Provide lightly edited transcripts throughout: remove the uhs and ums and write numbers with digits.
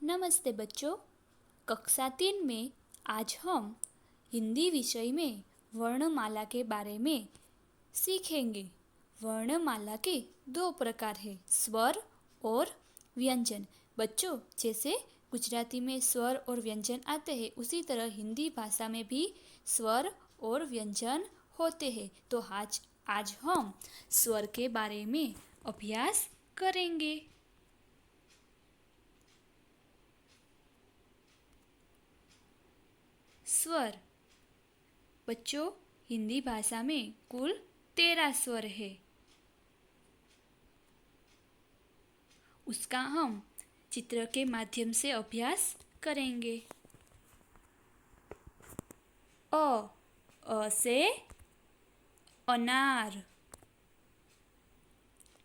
नमस्ते बच्चों। कक्षा 3 में आज हम हिंदी विषय में वर्णमाला के बारे में सीखेंगे। वर्णमाला के दो प्रकार हैं, स्वर और व्यंजन। बच्चों, जैसे गुजराती में स्वर और व्यंजन आते हैं, उसी तरह हिंदी भाषा में भी स्वर और व्यंजन होते हैं। तो आज हम स्वर के बारे में अभ्यास करेंगे। स्वर। बच्चों, हिंदी भाषा में कुल 13 स्वर है। उसका हम चित्र के माध्यम से अभ्यास करेंगे। अ से अनार।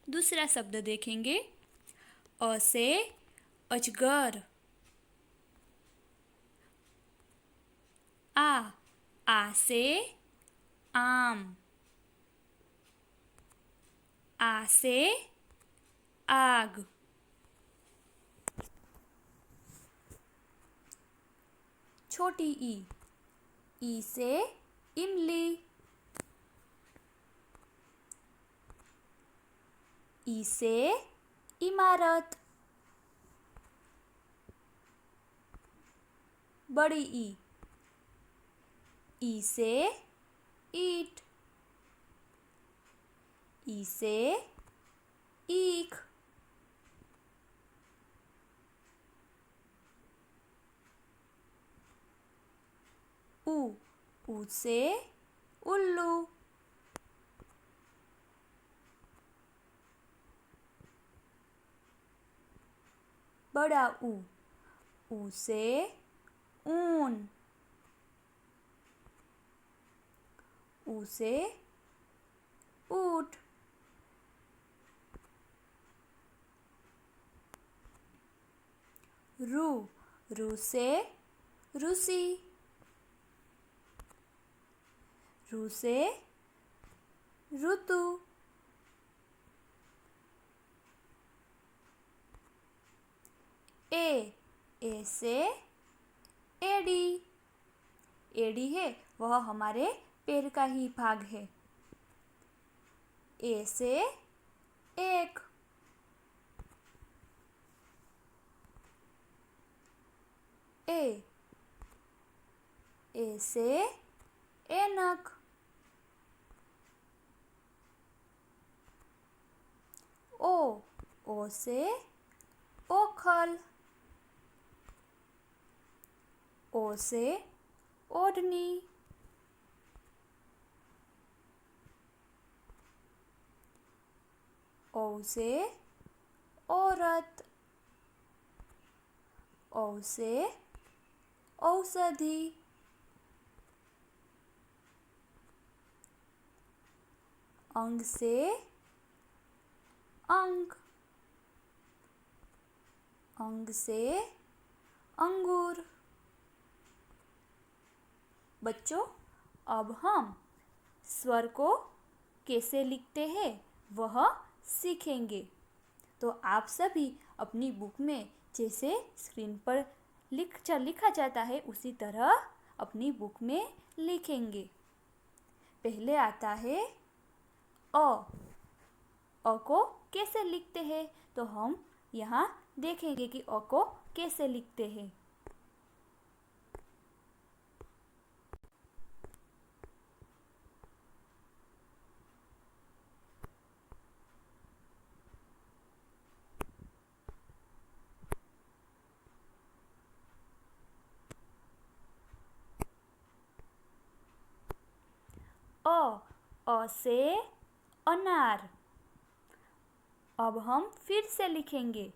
दूसरा शब्द देखेंगे, अ से अजगर। आ से आम। आ से आग। छोटी ई से इमली। ई से इमारत। बड़ी ई से ईट। ई से ईख। ऊ से उल्लू। बड़ा ऊ से ऊन। ऊ से ऊंट। रू से रूसी। रू से ऋतु। ए से एड़ी। एड़ी है वह हमारे पैर का ही भाग है। ए से एक। ए से ऐनक। ओ से ओखल। ओ से ओढ़नी। औ से औरत। औ से औषधि। अंग से अंक। अंग से अंगूर। बच्चों, अब हम स्वर को कैसे लिखते हैं वह सीखेंगे। तो आप सभी अपनी बुक में जैसे स्क्रीन पर लिखा जाता है उसी तरह अपनी बुक में लिखेंगे। पहले आता है अ। अ को कैसे लिखते हैं, तो हम यहाँ देखेंगे कि अ को कैसे लिखते हैं। अ से अनार। अब हम फिर से लिखेंगे।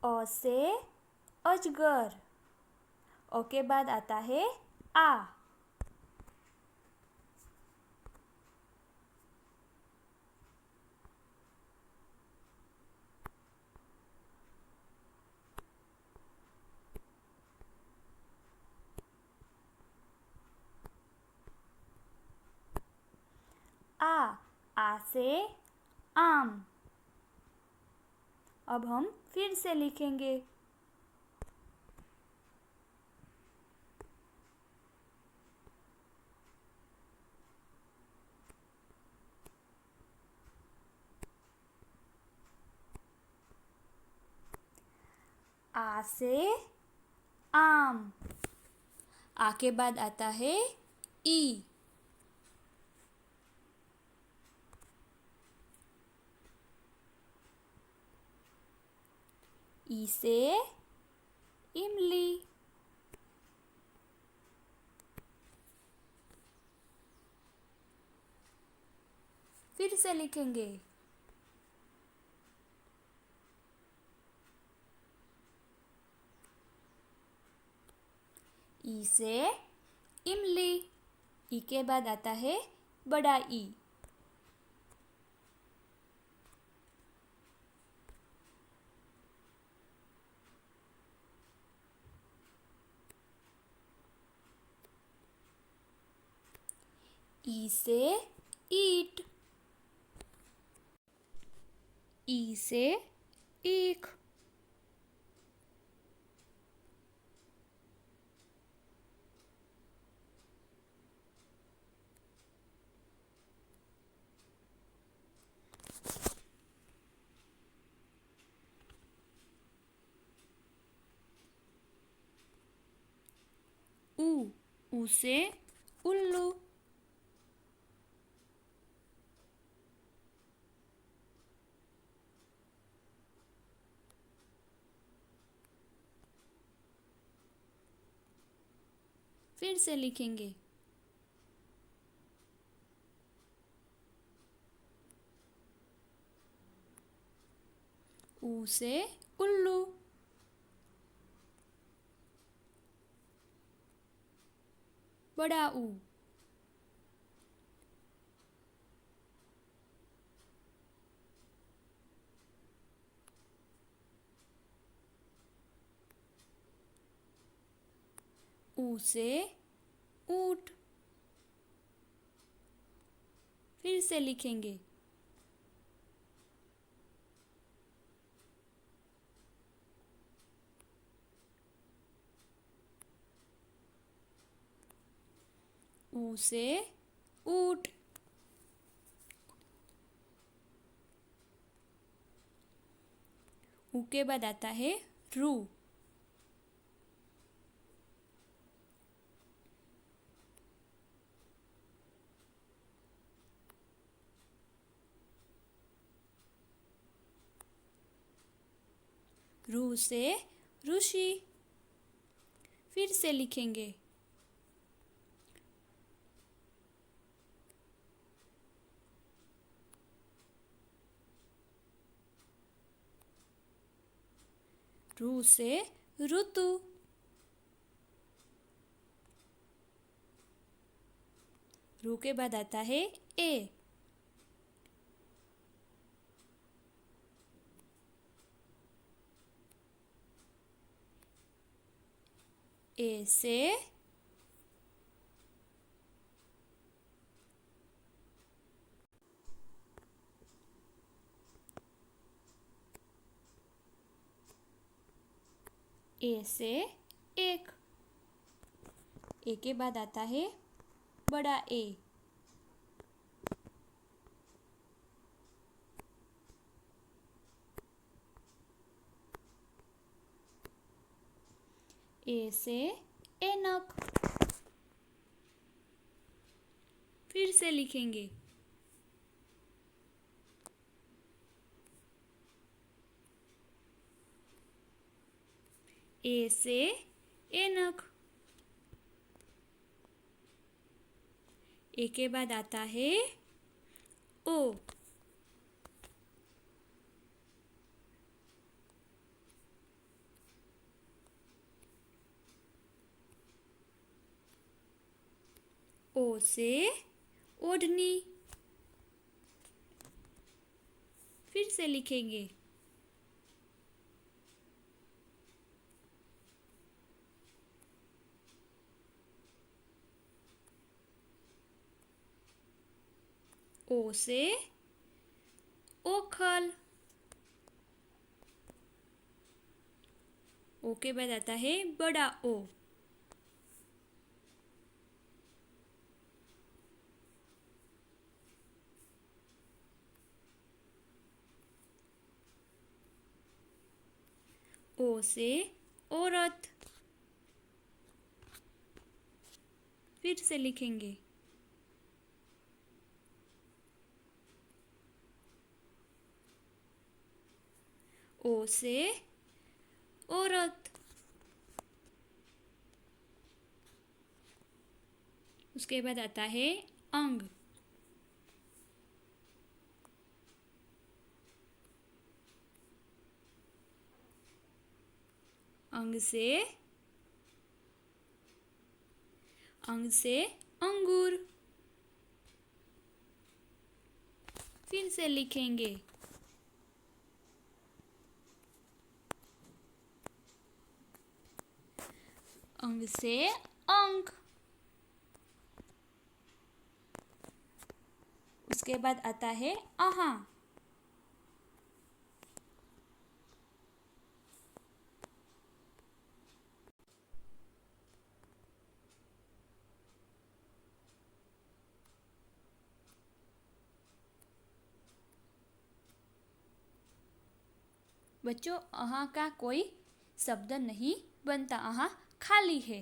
अ से अजगर। अ के बाद आता है आ। से आम। अब हम फिर से लिखेंगे। आ से आम। आ के बाद आता है ई। ई से इमली। फिर से लिखेंगे। ई से इमली। ई के बाद आता है बड़ा ई। ई से ईट। ई से ईख। ऊ से उल्लू। फिर से लिखेंगे। ऊ से उल्लू। बड़ा ऊ। ऊ से ऊंट। फिर से लिखेंगे। ऊ से ऊंट। ऊ के बाद आता है रू। रू से ऋषि। फिर से लिखेंगे। रू से ऋतु। रू के बाद आता है ए। ए से ए से एक। ए के बाद आता है बड़ा ए। ए से ऐनक। फिर से लिखेंगे। ए से ऐनक। ए के बाद आता है ओ। ओ से ओढ़नी। फिर से लिखेंगे। ओ से ओखल। ओ के बाद आता है बड़ा ओ। ओ से औरत। फिर से लिखेंगे। ओ से औरत। उसके बाद आता है अंग। अंग से अंगूर। फिर से लिखेंगे। अंग से अंक। उसके बाद आता है आहा। बच्चों, अहा का कोई शब्द नहीं बनता, अहा खाली है।